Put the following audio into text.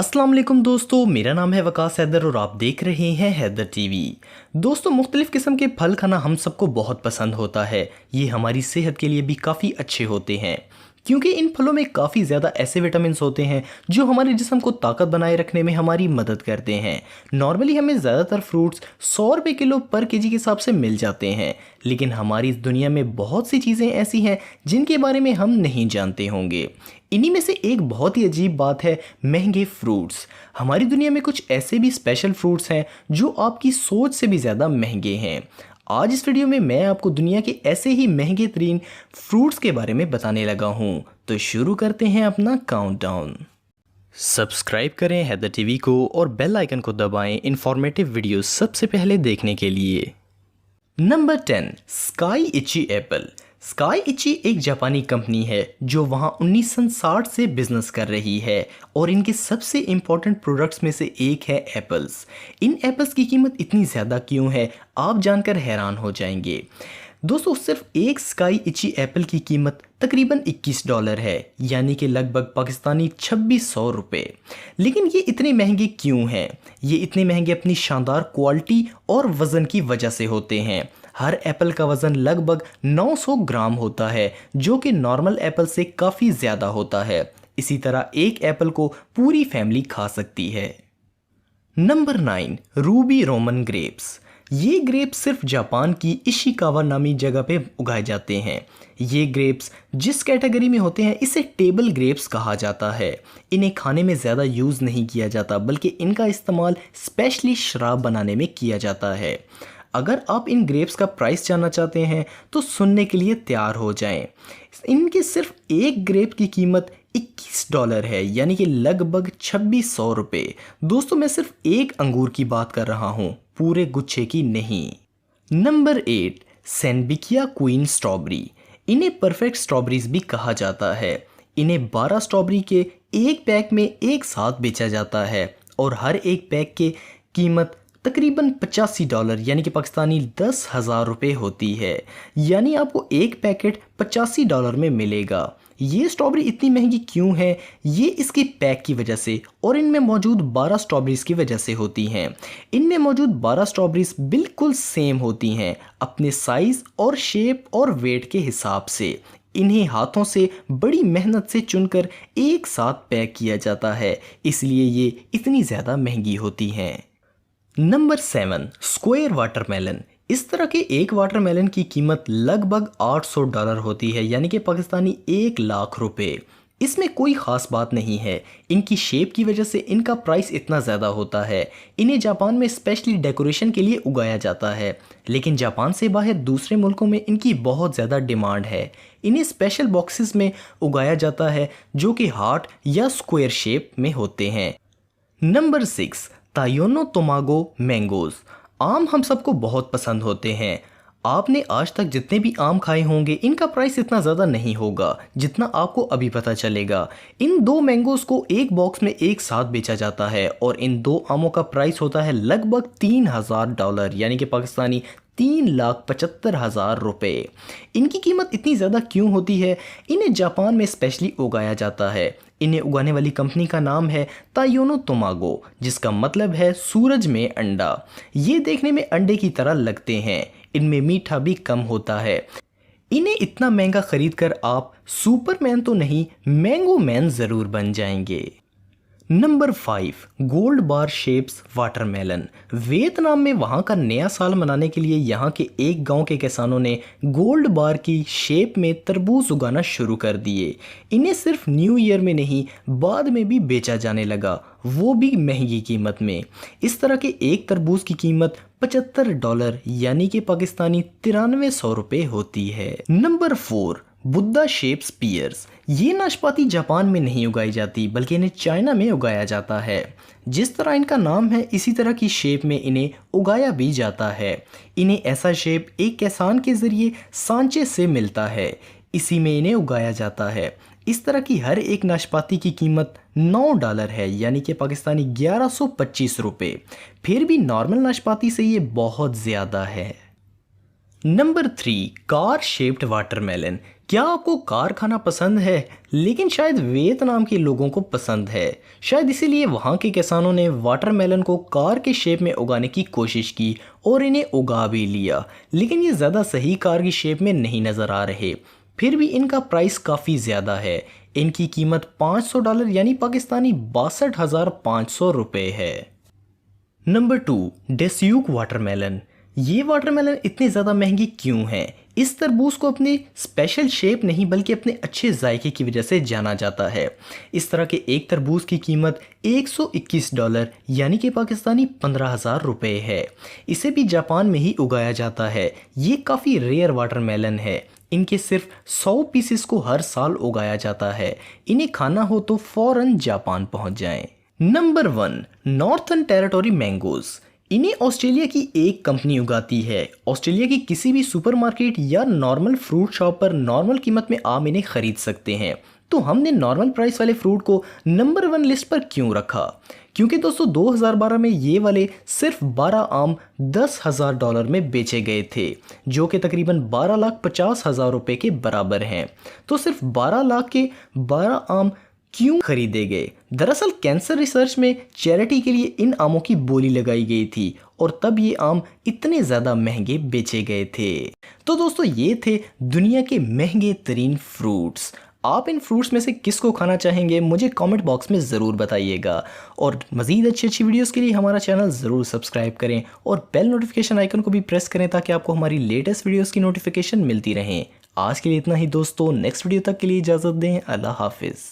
अस्सलाम वालेकुम दोस्तों, मेरा नाम है वकास हैदर और आप देख रहे हैं हैदर टीवी। दोस्तों, मुख्तलिफ़ किस्म के फल खाना हम सबको बहुत पसंद होता है। ये हमारी सेहत के लिए भी काफ़ी अच्छे होते हैं क्योंकि इन फलों में काफ़ी ज़्यादा ऐसे विटामिन होते हैं जो हमारे जिस्म को ताकत बनाए रखने में हमारी मदद करते हैं। नॉर्मली हमें ज़्यादातर फ्रूट्स 100 रुपये किलो पर केजी के हिसाब से मिल जाते हैं, लेकिन हमारी इस दुनिया में बहुत सी चीज़ें ऐसी हैं जिनके बारे में हम नहीं जानते होंगे। इन्हीं में से एक बहुत ही अजीब बात है महंगे फ्रूट्स। हमारी दुनिया में कुछ ऐसे भी स्पेशल फ्रूट्स हैं जो आपकी सोच से भी ज़्यादा महंगे हैं। आज इस वीडियो में मैं आपको दुनिया के ऐसे ही महंगे तरीन फ्रूट्स के बारे में बताने लगा हूँ। तो शुरू करते हैं अपना काउंटडाउन। सब्सक्राइब करें हैदर टीवी को और बेल आइकन को दबाएं इंफॉर्मेटिव वीडियो सबसे पहले देखने के लिए। Number 10, Sekai Ichi apple. Sekai Ichi एक जापानी कंपनी है जो वहाँ 1960 से बिजनेस कर रही है और इनके सबसे इम्पोर्टेंट प्रोडक्ट्स में से एक है एप्पल्स। इन एप्पल्स की कीमत इतनी ज़्यादा क्यों है, आप जानकर हैरान हो जाएंगे। दोस्तों, सिर्फ एक स्काई इची एप्पल की कीमत तकरीबन $21 है, यानी कि लगभग पाकिस्तानी 2600 रुपये। लेकिन ये इतने महंगे क्यों हैं? ये इतने महंगे अपनी शानदार क्वालिटी और वज़न की वजह से होते हैं। हर एप्पल का वज़न लगभग 900 ग्राम होता है, जो कि नॉर्मल एप्पल से काफ़ी ज़्यादा होता है। इसी तरह एक एप्पल को पूरी फैमिली खा सकती है। Number 9, Ruby Roman grapes. ये ग्रेप्स सिर्फ जापान की इशिकावा नामी जगह पे उगाए जाते हैं। ये ग्रेप्स जिस कैटेगरी में होते हैं इसे टेबल ग्रेप्स कहा जाता है। इन्हें खाने में ज़्यादा यूज़ नहीं किया जाता, बल्कि इनका इस्तेमाल स्पेशली शराब बनाने में किया जाता है। अगर आप इन ग्रेप्स का प्राइस जानना चाहते हैं तो सुनने के लिए तैयार हो जाएं। इनके सिर्फ एक ग्रेप की कीमत $21 है, यानी कि लगभग 2600 रुपये। दोस्तों, मैं सिर्फ एक अंगूर की बात कर रहा हूँ, पूरे गुच्छे की नहीं। Number 8, Senbikiya queen strawberry. इन्हें परफेक्ट स्ट्रॉबेरीज भी कहा जाता है। इन्हें 12 स्ट्रॉबेरी के एक पैक में एक साथ बेचा जाता है और हर एक पैक की कीमत तकरीबन $85 यानी कि पाकिस्तानी 10,000 रुपये होती है। यानी आपको एक पैकेट $85 में मिलेगा। ये स्ट्रॉबेरी इतनी महंगी क्यों है? ये इसके पैक की वजह से और इनमें मौजूद 12 स्ट्रॉबेरीज़ की वजह से होती हैं। इनमें मौजूद 12 स्ट्रॉबेरीज़ बिल्कुल सेम होती हैं अपने साइज़ और शेप और वेट के हिसाब से। इन्हें हाथों से बड़ी मेहनत से चुनकर एक साथ पैक किया जाता है, इसलिए ये इतनी ज़्यादा महंगी होती हैं। Number 7, square watermelon. इस तरह के एक वाटरमेलन की कीमत लगभग $800 होती है, यानी कि पाकिस्तानी 1 लाख रुपए। इसमें कोई ख़ास बात नहीं है, इनकी शेप की वजह से इनका प्राइस इतना ज़्यादा होता है। इन्हें जापान में स्पेशली डेकोरेशन के लिए उगाया जाता है, लेकिन जापान से बाहर दूसरे मुल्कों में इनकी बहुत ज़्यादा डिमांड है। इन्हें स्पेशल बॉक्सेस में उगाया जाता है जो कि हार्ट या स्क्वायर शेप में होते हैं। Number 6, Taiyo no Tamago mangoes. आम हम सबको बहुत पसंद होते हैं। आपने आज तक जितने भी आम खाए होंगे इनका प्राइस इतना ज़्यादा नहीं होगा जितना आपको अभी पता चलेगा। इन दो मैंगोज़ को एक बॉक्स में एक साथ बेचा जाता है और इन दो आमों का प्राइस होता है लगभग $3,000, यानी कि पाकिस्तानी 3,75,000 रुपये। इनकी कीमत इतनी ज़्यादा क्यों होती है? इन्हें जापान में स्पेशली उगाया जाता है। इन्हें उगाने वाली कंपनी का नाम है तायोनो तोमागो, जिसका मतलब है सूरज में अंडा। ये देखने में अंडे की तरह लगते हैं। इनमें मीठा भी कम होता है। इन्हें इतना महंगा खरीद कर आप सुपरमैन तो नहीं, मैंगो मैन ज़रूर बन जाएंगे। नंबर 5, गोल्ड बार शेप्स वाटरमेलन। वियतनाम में वहाँ का नया साल मनाने के लिए यहाँ के एक गांव के किसानों ने गोल्ड बार की शेप में तरबूज उगाना शुरू कर दिए। इन्हें सिर्फ न्यू ईयर में नहीं, बाद में भी बेचा जाने लगा, वो भी महंगी कीमत में। इस तरह के एक तरबूज की कीमत $75 यानी कि पाकिस्तानी 9300 रुपये होती है। Number 4, Buddha shapes pears. ये नाशपाती जापान में नहीं उगाई जाती, बल्कि इन्हें चाइना में उगाया जाता है। जिस तरह इनका नाम है इसी तरह की शेप में इन्हें उगाया भी जाता है। इन्हें ऐसा शेप एक किसान के ज़रिए सांचे से मिलता है, इसी में इन्हें उगाया जाता है। इस तरह की हर एक नाशपाती की कीमत $9 है, यानी कि पाकिस्तानी 1125 रुपये। फिर भी नॉर्मल नाशपाती से ये बहुत ज़्यादा है। Number 3, car shaped watermelon. क्या आपको कार खाना पसंद है? लेकिन शायद वियतनाम के लोगों को पसंद है। शायद इसीलिए वहाँ के किसानों ने वाटरमेलन को कार के शेप में उगाने की कोशिश की और इन्हें उगा भी लिया। लेकिन ये ज़्यादा सही कार की शेप में नहीं नज़र आ रहे। फिर भी इनका प्राइस काफ़ी ज़्यादा है। इनकी कीमत $500 यानी पाकिस्तानी 62,500 रुपये है। Number 2, Densuke watermelon. ये वाटरमेलन इतने ज़्यादा महंगी क्यों हैं? इस तरबूज को अपनी स्पेशल शेप नहीं बल्कि अपने अच्छे जायके की वजह से जाना जाता है। इस तरह के एक तरबूज की कीमत $121 यानी कि पाकिस्तानी 15,000 रुपये है। इसे भी जापान में ही उगाया जाता है। ये काफ़ी रेयर वाटरमेलन है। इनके सिर्फ 100 पीसेस को हर साल उगाया जाता है। इन्हें खाना हो तो फ़ौरन जापान पहुंच जाएं। Number 1, northern territory mangoes. इन्हें ऑस्ट्रेलिया की एक कंपनी उगाती है। ऑस्ट्रेलिया की किसी भी सुपरमार्केट या नॉर्मल फ्रूट शॉप पर नॉर्मल कीमत में आम इन्हें खरीद सकते हैं। तो हमने नॉर्मल प्राइस वाले फ्रूट को नंबर 1 लिस्ट पर क्यों रखा? क्योंकि दोस्तों 2012 में ये वाले सिर्फ 12 आम $10,000 में बेचे गए थे, जो कि तकरीबन 12,50,000 रुपये के बराबर हैं। तो सिर्फ 12 लाख के 12 आम क्यों खरीदे गए? दरअसल कैंसर रिसर्च में चैरिटी के लिए इन आमों की बोली लगाई गई थी और तब ये आम इतने ज़्यादा महंगे बेचे गए थे। तो दोस्तों ये थे दुनिया के महंगे तरीन फ्रूट्स। आप इन फ्रूट्स में से किसको खाना चाहेंगे मुझे कमेंट बॉक्स में ज़रूर बताइएगा। और मज़ीद अच्छी वीडियोस के लिए हमारा चैनल ज़रूर सब्सक्राइब करें और बेल नोटिफिकेशन आइकन को भी प्रेस करें ताकि आपको हमारी लेटेस्ट वीडियोस की नोटिफिकेशन मिलती रहें। आज के लिए इतना ही दोस्तों, नेक्स्ट वीडियो तक के लिए इजाज़त दें। अल्लाह हाफिज़।